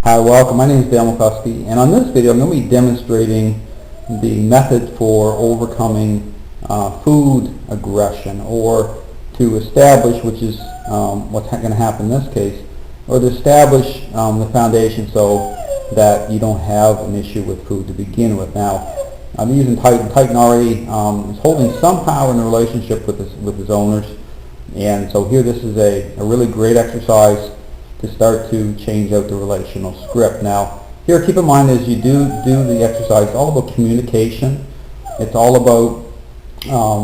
Hi, welcome. My name is Dale McCuskey, and on this video I'm going to be demonstrating the method for overcoming food aggression, or to establish, which is what's going to happen in this case, or to establish the foundation so that you don't have an issue with food to begin with. Now, I'm using Titan. Titan already is holding some power in the relationship with his owners, and so here this is a really great exercise to start to change out the relational script. Now, here keep in mind as you do the exercise, it's all about communication. It's all about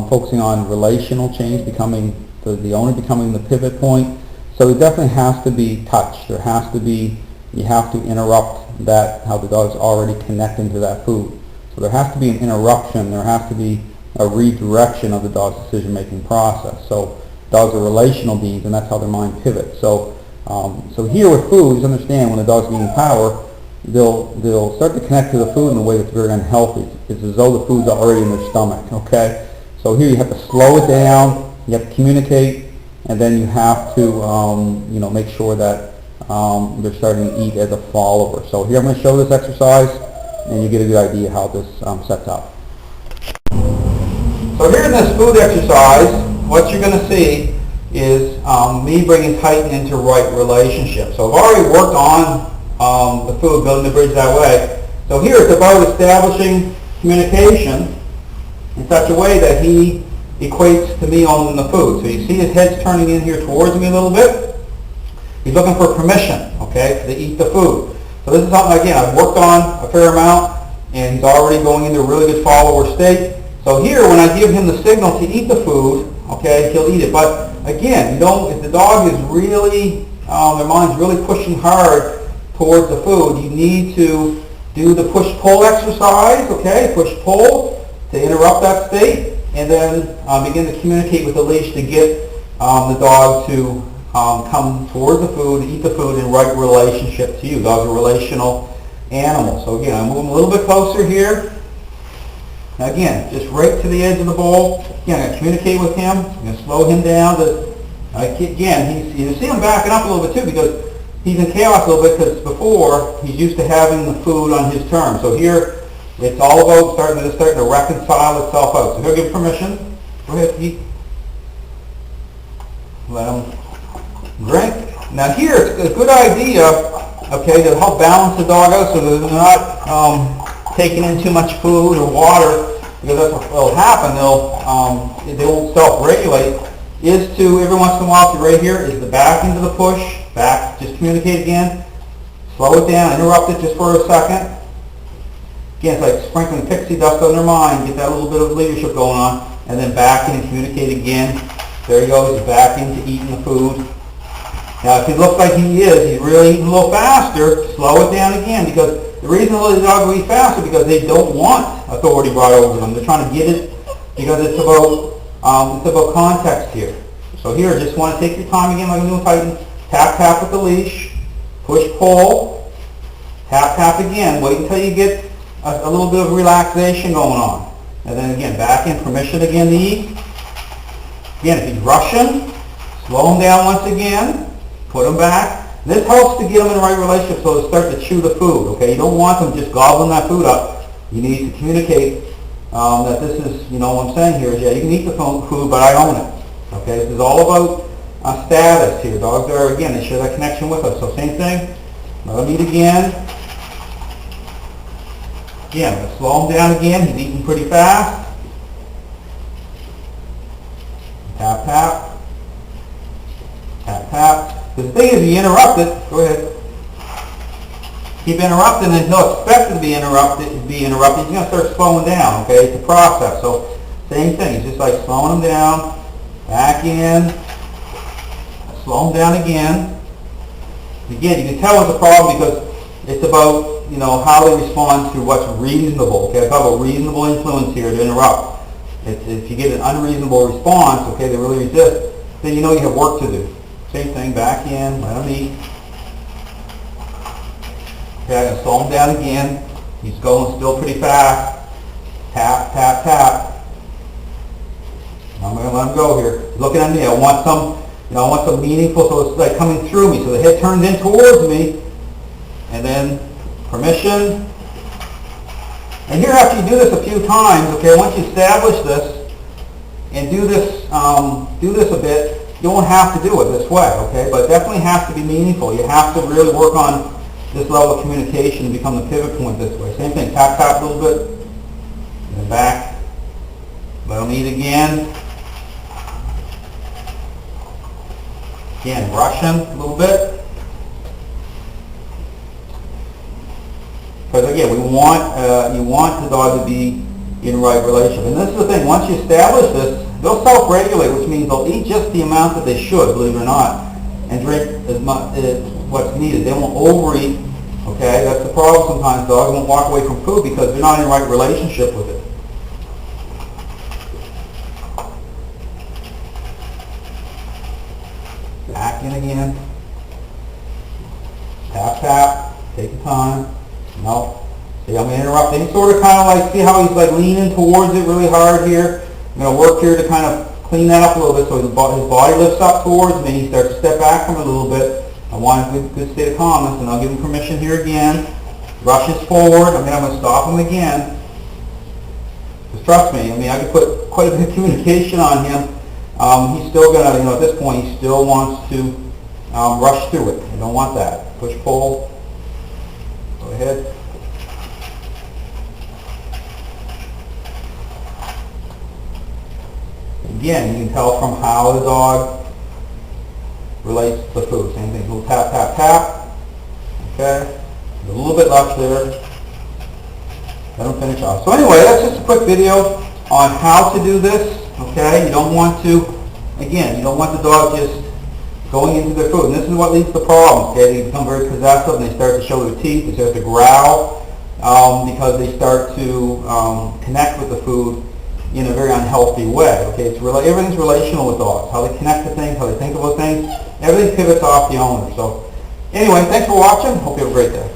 focusing on relational change, becoming the owner becoming the pivot point. So it definitely has to be touch. There has to be, you have to interrupt that, how the dog's already connecting to that food. So there has to be an interruption. There has to be a redirection of the dog's decision-making process. So dogs are relational beings, and that's how their mind pivots. So here with food, just understand when the dog's gaining power, they'll start to connect to the food in a way that's very unhealthy. It's as though the food's already in their stomach, okay? So here you have to slow it down, you have to communicate, and then you have to make sure that they're starting to eat as a follower. So here I'm going to show this exercise, and you get a good idea how this sets up. So here in this food exercise, what you're going to see is me bringing Titan into right relationship. So I've already worked on the food, building the bridge that way. So here it's about establishing communication in such a way that he equates to me owning the food. So you see his head's turning in here towards me a little bit. He's looking for permission, okay, to eat the food. So this is something, again, I've worked on a fair amount, and he's already going into a really good follower state. So here, when I give him the signal to eat the food, okay, he'll eat it. But again, if the dog is really, their mind's really pushing hard towards the food, you need to do the push-pull exercise, okay, push-pull to interrupt that state, and then begin to communicate with the leash to get the dog to come towards the food, eat the food in right relationship to you. Dogs are relational animals. So again, I'm moving a little bit closer here. Now again, just right to the edge of the bowl. Again, I'm going to communicate with him. I'm going to slow him down. Again, you see him backing up a little bit too, because he's in chaos a little bit, because before he's used to having the food on his terms. So here it's all about starting to reconcile itself out. So he'll give permission. Go ahead, eat. Let him drink. Now here it's a good idea, okay, to help balance the dog out so that they're not taking in too much food or water, because that's what will happen. They won't self-regulate. Is to, every once in a while, right here, is the back into the push, back, just communicate again, slow it down, interrupt it just for a second. Again, it's like sprinkling pixie dust on their mind, get that little bit of leadership going on, and then back in and communicate again. There he goes, he's back into eating the food. Now, if he looks like he's really eating a little faster, slow it down again, because the reason the dog will eat faster is because they don't want authority brought over them. They're trying to get it because it's about context here. So here, just want to take your time again, like I'm doing Titan. Tap, tap with the leash. Push, pull. Tap, tap again. Wait until you get a little bit of relaxation going on. And then again, back in, permission again to eat. Again, if he's rushing, slow him down once again. Put him back. This helps to get them in the right relationship so they start to chew the food, okay? You don't want them just gobbling that food up. You need to communicate that this is, what I'm saying here is, yeah, you can eat the food, but I own it, okay? This is all about status here. Dogs are, again, they share that connection with us. So same thing, let them eat again. Again, let's slow him down again. He's eating pretty fast. Tap, tap. Tap, tap. The thing is, you interrupt it. Go ahead. Keep interrupting, and he'll expect it to be interrupted. He's going to start slowing down. Okay, it's a process. So, same thing. It's just like slowing him down, back in, slow him down again. Again, you can tell it's a problem because it's about how they respond to what's reasonable. Okay, I talk about reasonable influence here to interrupt. If you get an unreasonable response, okay, they really resist, then you know you have work to do. Same thing, back in, let him eat. Okay, I'm going to slow him down again. He's going still pretty fast. Tap, tap, tap. I'm going to let him go here. He's looking at me. I want some meaningful, so it's like coming through me. So the head turns in towards me. and then permission. And here, after you do this a few times, okay, once you establish this and do this a bit, you won't have to do it this way, okay? But it definitely has to be meaningful. You have to really work on this level of communication to become the pivot point this way. Same thing, tap, tap a little bit, and then back, let them eat again. Again, Russian a little bit. Because again, you want the dog to be in right relationship. And this is the thing, once you establish this, they'll self-regulate, which means they'll eat just the amount that they should, believe it or not, and drink as much as what's needed. They won't overeat, okay? That's the problem sometimes. Dogs won't walk away from food because they're not in right relationship with it. Back in again. Tap, tap. Take your time. No. See, I'm going to interrupt. Any sort of kind of like, see how he's like leaning towards it really hard here? I'm going to work here to kind of clean that up a little bit so his body lifts up towards me. He starts to step back from it a little bit. I want a good state of calmness, and I'll give him permission here again. Rushes forward. I'm going to stop him again. Just trust me. I mean, I could put quite a bit of communication on him. He's still going to, at this point, he still wants to rush through it. I don't want that. Push, pull. Go ahead. Again, you can tell from how the dog relates to the food. Same thing, a little tap, tap, tap. Okay, a little bit left there. Let them finish off. So anyway, that's just a quick video on how to do this. Okay, you don't want to, again, you don't want the dog just going into their food. And this is what leads to problems. Okay, they become very possessive and they start to show their teeth. They start to growl because they start to connect with the food in a very unhealthy way. Okay, it's everything's relational with dogs. How they connect to things, how they think about things, everything pivots off the owner. So anyway, thanks for watching. Hope you have a great day.